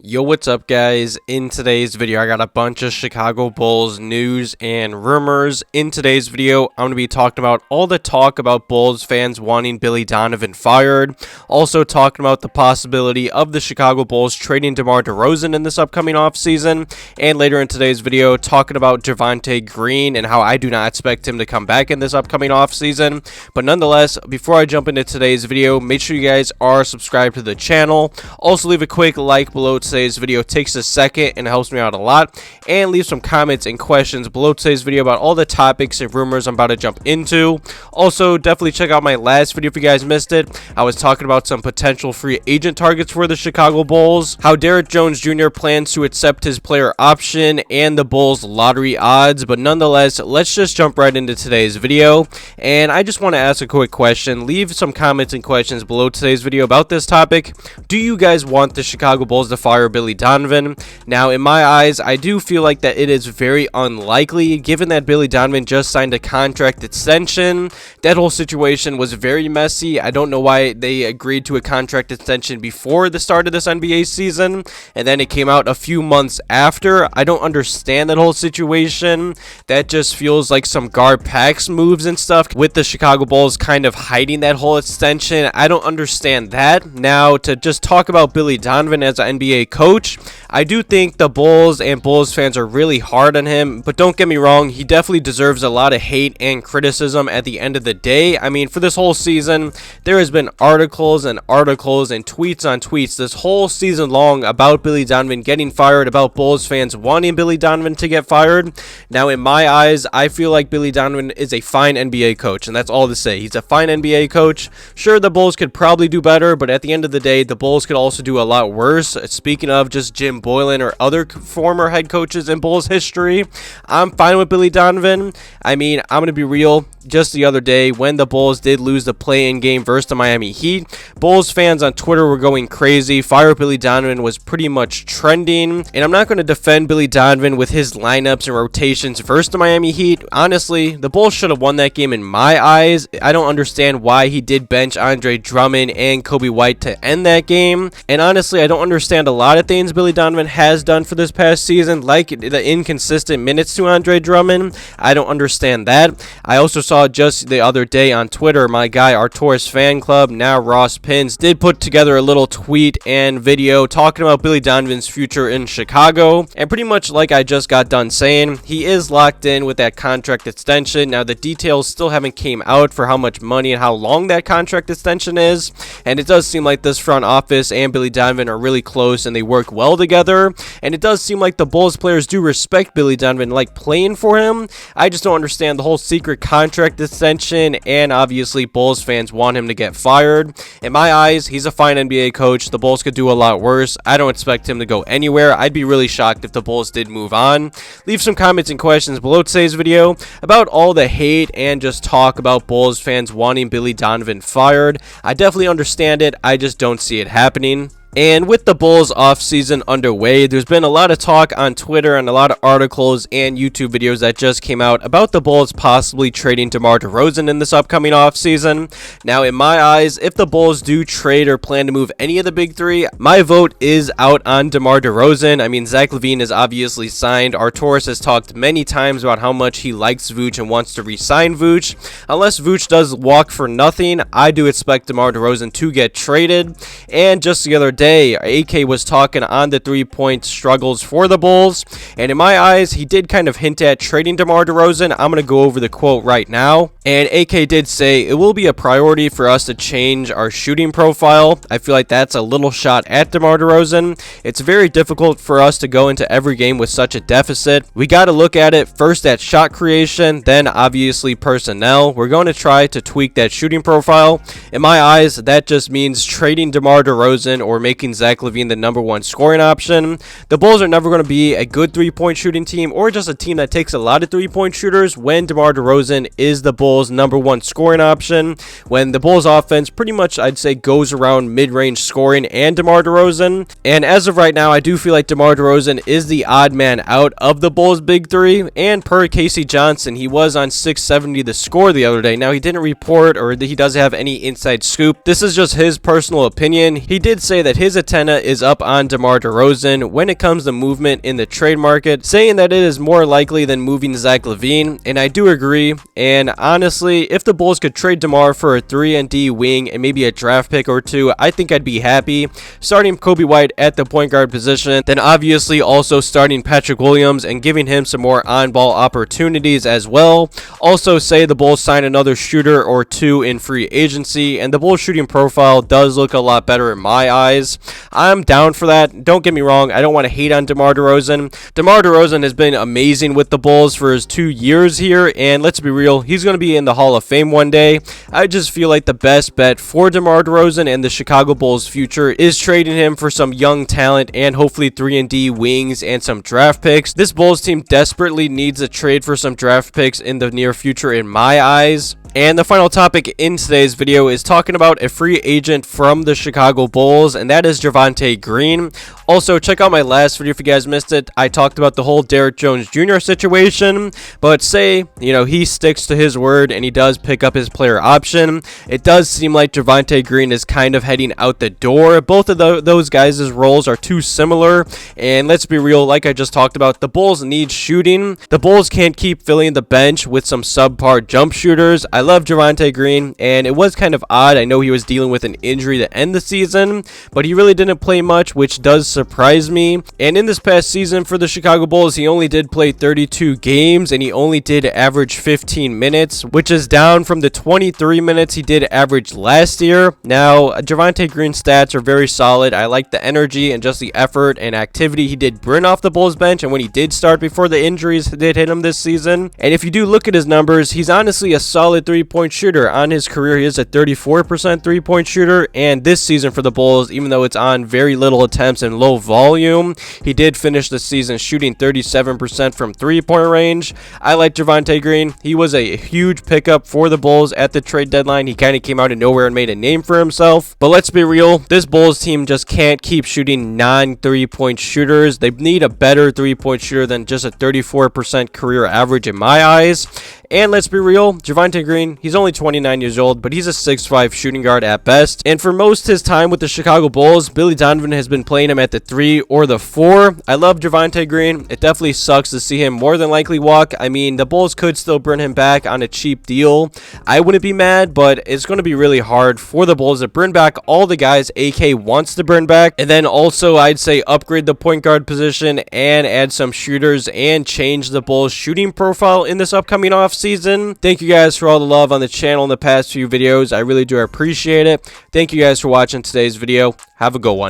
Yo, what's up, guys? In today's video, I got a bunch of Chicago Bulls news and rumors. In today's video, I'm going to be talking about all the talk about Bulls fans wanting Billy Donovan fired. Also talking about the possibility of the Chicago Bulls trading DeMar DeRozan in this upcoming offseason. And later in today's video, talking about Javonte Green and how I do not expect him to come back in this upcoming offseason. But nonetheless, before I jump into today's video, make sure you guys are subscribed to the channel. Also, leave a quick like below today's video. Takes a second and helps me out a lot, and leave some comments and questions below today's video about all the topics and rumors I'm about to jump into. Also, definitely check out my last video if you guys missed it. I was talking about some potential free agent targets for the Chicago Bulls, how Derrick Jones Jr. plans to accept his player option, and the Bulls lottery odds. But nonetheless, let's just jump right into today's video. And I just want to ask a quick question. Leave some comments and questions below today's video about this topic. Do you guys want the Chicago Bulls to fire Billy Donovan? Now, in my eyes, I do feel like that it is very unlikely, given that Billy Donovan just signed a contract extension. That whole situation was very messy. I don't know why they agreed to a contract extension before the start of this NBA season, and then it came out a few months after. I don't understand that whole situation. That just feels like some Pax moves and stuff, with the Chicago Bulls kind of hiding that whole extension. I don't understand that. Now, to just talk about Billy Donovan as an NBA coach, I do think the Bulls and Bulls fans are really hard on him, but don't get me wrong, he definitely deserves a lot of hate and criticism at the end of the day. I mean, for this whole season, there has been articles and tweets on tweets this whole season long about Billy Donovan getting fired, about Bulls fans wanting Billy Donovan to get fired. Now, in my eyes, I feel like Billy Donovan is a fine NBA coach, and that's all to say. He's a fine NBA coach. Sure, the Bulls could probably do better, but at the end of the day, the Bulls could also do a lot worse. Speaking of just Jim Boylen or other former head coaches in Bulls history, I'm fine with Billy Donovan. I mean, I'm going to be real. Just the other day, when the Bulls did lose the play-in game versus the Miami Heat, Bulls fans on Twitter were going crazy. Fire Billy Donovan was pretty much trending, and I'm not going to defend Billy Donovan with his lineups and rotations versus the Miami Heat. Honestly, the Bulls should have won that game in my eyes. I don't understand why he did bench Andre Drummond and Kobe White to end that game, and honestly, I don't understand a lot of things Billy Donovan has done for this past season, like the inconsistent minutes to Andre Drummond. I don't understand that. I also saw just the other day on Twitter, my guy Arturus Fan Club, now Ross Pins, did put together a little tweet and video talking about Billy Donovan's future in Chicago, and pretty much like I just got done saying, he is locked in with that contract extension. Now, the details still haven't came out for how much money and how long that contract extension is, and it does seem like this front office and Billy Donovan are really close and they work well together, and it does seem like the Bulls players do respect Billy Donovan, like playing for him. I just don't understand the whole secret contract extension, and obviously Bulls fans want him to get fired. In my eyes, he's a fine NBA coach. The Bulls could do a lot worse. I don't expect him to go anywhere. I'd be really shocked if the Bulls did move on. Leave some comments and questions below today's video about all the hate and just talk about Bulls fans wanting Billy Donovan fired. I definitely understand it. I just don't see it happening. And with the Bulls offseason underway, there's been a lot of talk on Twitter and a lot of articles and YouTube videos that just came out about the Bulls possibly trading DeMar DeRozan in this upcoming offseason. Now, in my eyes, if the Bulls do trade or plan to move any of the big three, my vote is out on DeMar DeRozan. I mean, Zach LaVine is obviously signed. Arturus has talked many times about how much he likes Vooch and wants to re-sign Vooch. Unless Vooch does walk for nothing, I do expect DeMar DeRozan to get traded. And just the other day, AK was talking on the three-point struggles for the Bulls, and in my eyes, he did kind of hint at trading DeMar DeRozan. I'm going to go over the quote right now, and AK did say, "It will be a priority for us to change our shooting profile." I feel like that's a little shot at DeMar DeRozan. It's very difficult for us to go into every game with such a deficit. We got to look at it first at shot creation, then obviously personnel. We're going to try to tweak that shooting profile. In my eyes, that just means trading DeMar DeRozan or making Zach LaVine the #1 scoring option. The Bulls are never going to be a good three-point shooting team or just a team that takes a lot of three-point shooters when DeMar DeRozan is the Bulls' #1 scoring option. When the Bulls offense pretty much, I'd say, goes around mid-range scoring and DeMar DeRozan. And as of right now, I do feel like DeMar DeRozan is the odd man out of the Bulls' big three. And per Casey Johnson, he was on 670 The Score the other day. Now, he didn't report or he doesn't have any inside scoop. This is just his personal opinion. He did say that his antenna is up on DeMar DeRozan when it comes to movement in the trade market, saying that it is more likely than moving Zach LaVine, and I do agree. And honestly, if the Bulls could trade DeMar for a 3-and-D wing and maybe a draft pick or two, I think I'd be happy. Starting Kobe White at the point guard position, then obviously also starting Patrick Williams and giving him some more on-ball opportunities as well. Also, say the Bulls sign another shooter or two in free agency, and the Bulls shooting profile does look a lot better in my eyes. I'm down for that. Don't get me wrong, I don't want to hate on DeMar DeRozan. DeMar DeRozan has been amazing with the Bulls for his 2 years here, and let's be real, he's going to be in the Hall of Fame one day. I just feel like the best bet for DeMar DeRozan and the Chicago Bulls' future is trading him for some young talent and hopefully 3-and-D wings and some draft picks. This Bulls team desperately needs a trade for some draft picks in the near future in my eyes. And the final topic in today's video is talking about a free agent from the Chicago Bulls, and that is Javonte Green. Also, check out my last video if you guys missed it. I talked about the whole Derrick Jones Jr. situation, but say, he sticks to his word and he does pick up his player option. It does seem like Javonte Green is kind of heading out the door. Both of those guys' roles are too similar, and let's be real, like I just talked about, the Bulls need shooting. The Bulls can't keep filling the bench with some subpar jump shooters. I love Javonte Green, and it was kind of odd. I know he was dealing with an injury to end the season, but he really didn't play much, which does surprise me. And in this past season for the Chicago Bulls, he only did play 32 games, and he only did average 15 minutes, which is down from the 23 minutes he did average last year. Now, Javonte Green's stats are very solid. I like the energy and just the effort and activity he did bring off the Bulls bench, and when he did start before the injuries did hit him this season. And if you do look at his numbers, he's honestly a solid three-point shooter. On his career, he is a 34% three-point shooter, and this season for the Bulls, even though it's on very little attempts and low volume, he did finish the season shooting 37% from three-point range. I like Javonte Green. He was a huge pickup for the Bulls at the trade deadline. He kind of came out of nowhere and made a name for himself. But let's be real, this Bulls team just can't keep shooting non-three-point shooters. They need a better three-point shooter than just a 34% career average in my eyes. And let's be real, Javonte Green, he's only 29 years old, but he's a 6'5" shooting guard at best. And for most of his time with the Chicago Bulls, Billy Donovan has been playing him at the 3 or the 4. I love Javonte Green. It definitely sucks to see him more than likely walk. I mean, the Bulls could still bring him back on a cheap deal. I wouldn't be mad, but it's going to be really hard for the Bulls to bring back all the guys AK wants to bring back. And then also, I'd say upgrade the point guard position and add some shooters and change the Bulls shooting profile in this upcoming offseason. Thank you guys for all the love on the channel in the past few videos. I really do appreciate it. Thank you guys for watching today's video. Have a good one.